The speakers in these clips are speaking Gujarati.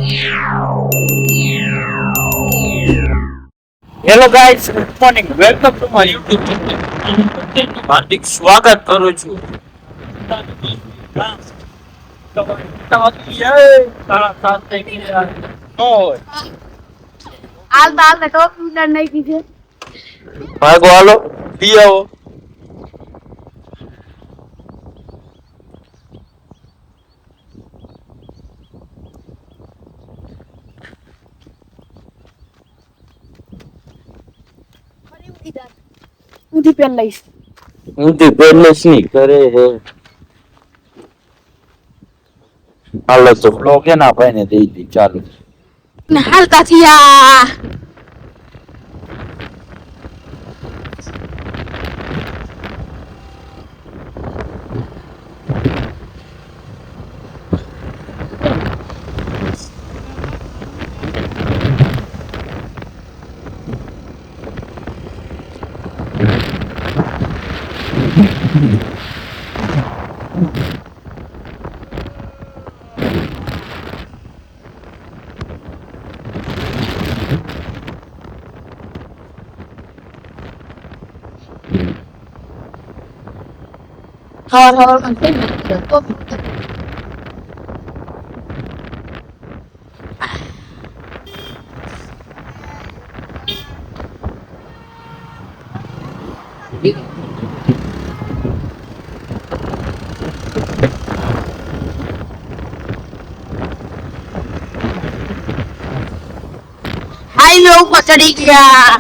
Hello guys, good morning, welcome to my YouTube channel. હાર્દિક સ્વાગત કરું છું. ભાગો હાલો, પી આવો. ઊંધી પેન લઈશ. ઊંધી પેરલેસ ની કરે હે. હાલો તો બ્લોગ એના ભાઈ ને દઈ દી. ચાલુ હાલતા થયા. હવાર થઈ હાઈવે ઉપર ચડી ગયા.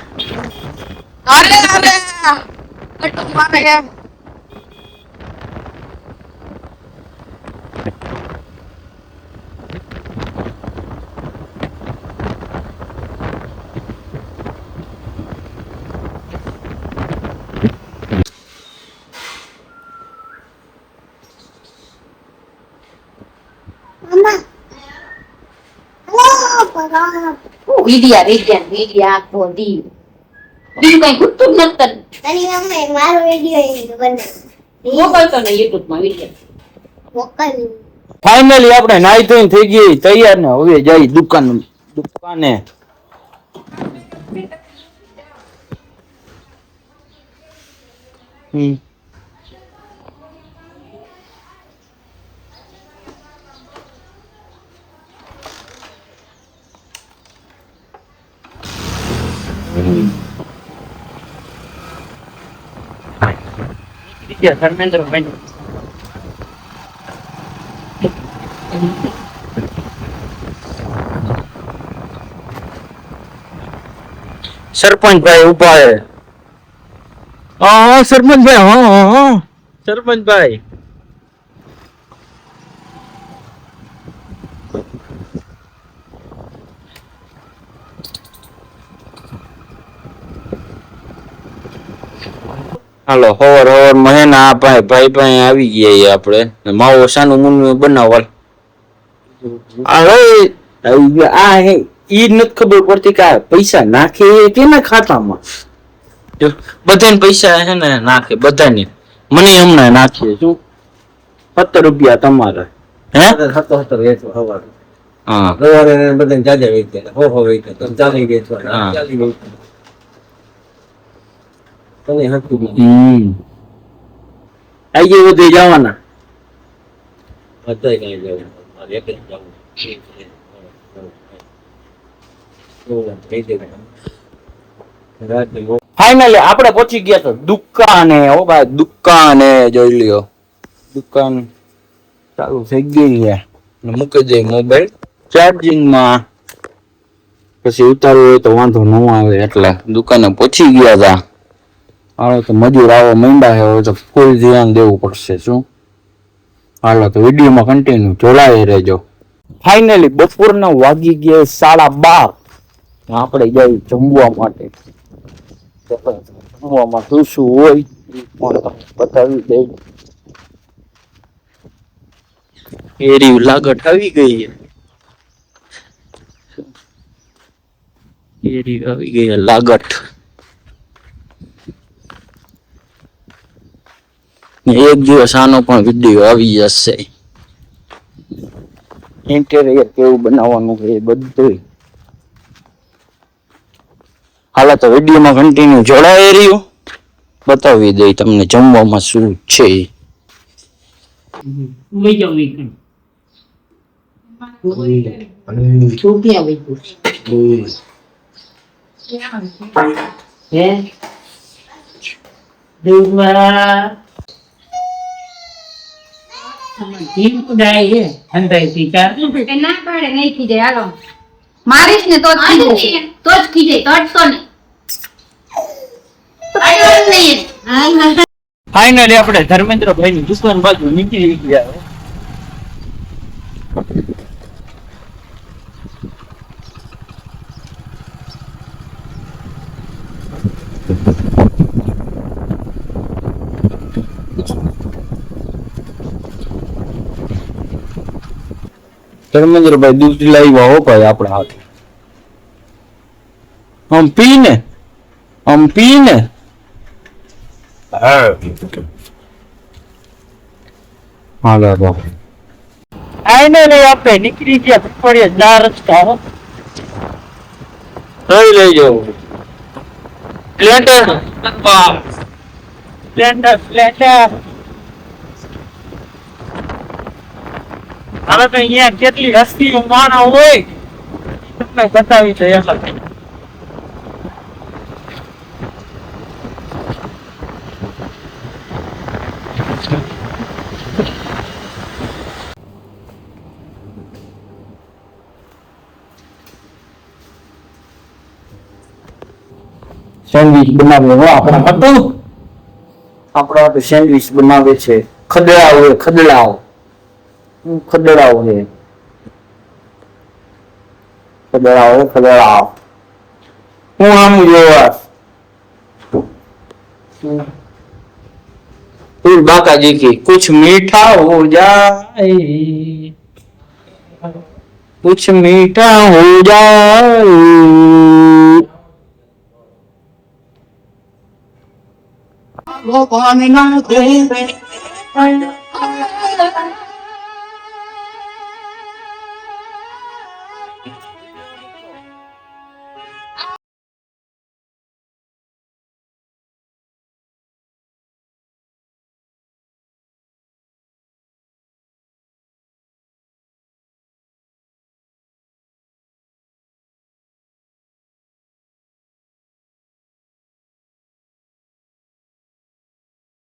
અરે અરે કટુ મારે હે. વિડિયા બોધી દી કઈ ગુટ્ટું નતન તની મમ્મી મારો વિડિયો બનાવી મોકલ તો ને YouTube માં વિડિયો મોકલ. ફાઇનલી આપણે નાઈ ધોઈને થઈ ગઈ તૈયાર ને હવે જઈ દુકાને. સરપંચભાઈ ઉભા હે. હા સરપંચભાઈ, હા સરપંચભાઈ. હાલો હવાર મહેના ભાઈ આવી ગયા આપણે માવો સાનું મુનું બનાવવા. હવે આ ઈ નથી ખબર પડતી કે પૈસા નાખે કેના ખાતામાં. જો બધાને પૈસા હે ને નાખે બધાને. મને હમણાં નાખીએ શું 17 રૂપિયા તમારે હે 17 વેચો હવાર. હા સવારે બધાને જાજા વેચ્યા હો વેચ્યા તમે ચાલી વેચવા ચાલી વેચ્યા તમે હતું. આજે બધે જવાના બધા કઈ જવાનું મારે એક જ જવું. ફાઇનલી આપણે પહોંચી ગયા તો દુકાને. ઓ ભાઈ દુકાને જોઈ લ્યો, દુકાન ચાલુ થઈ ગઈ છે. મૂકી દે મોબાઈલ ચાર્જિંગ માં, પછી ઉતારવું હોય તો વાંધો ન આવે. એટલે દુકાને પહોંચી ગયા હતા. હાલો તો મજૂર આવો માંડ્યા છે, હવે તો ફૂલ ધ્યાન દેવું પડશે. શું હાલો તો વિડીયોમાં કન્ટિન્યુ જોડાઈ રહેજો. ફાઇનલી બપોરના વાગી ગયા 12:30. આપણે જઈ જમવા માટે. જમવામાં શું શું હોય બતાવી દઈ. એરી લાગટ આવી ગઈ. એરી આવી ગઈ લાગટ. એક દિવસ આનો પણ વિડીયો આવી જશે. ઇન્ટેરિયર કેવું બનાવવાનું છે એ બધું. હાલો તો વિડીયોમાં કન્ટિન્યુ જોડાઈ રહ્યું, બતાવી દઈ તમને જમવામાં શું છે. મારીશ ને તો જ ખીજે, તડતો નહીં. ફાઇનલી આપણે ધર્મેન્દ્રભાઈ ની દુકાન બાજુ નીકળી ગયા. ધર્મેન્દ્રભાઈ દૂધ લાવ્યા હો ભાઈ આપણા હાથે. આમ પીને હાલો તો ફાઇનલી આપણે નીકળી ગયા પીપળિયા 4 રસ્તા લઈ લેજો. સ્પ્લેન્ડર હવે તો અહીંયા કેટલી હસ્તી માણસ હોય તમને બતાવી છે. સેન્ડવિચ બનાવે હો આપણા હતું. આપણા તો સેન્ડવિચ બનાવે છે. ખદડાવ હે ખદડાવ હે ખદડાવ. હું આમ જોવા फिर बाका जी की कुछ मीठा हो जाए, कुछ मीठा हो जाए. वो पानी ना दे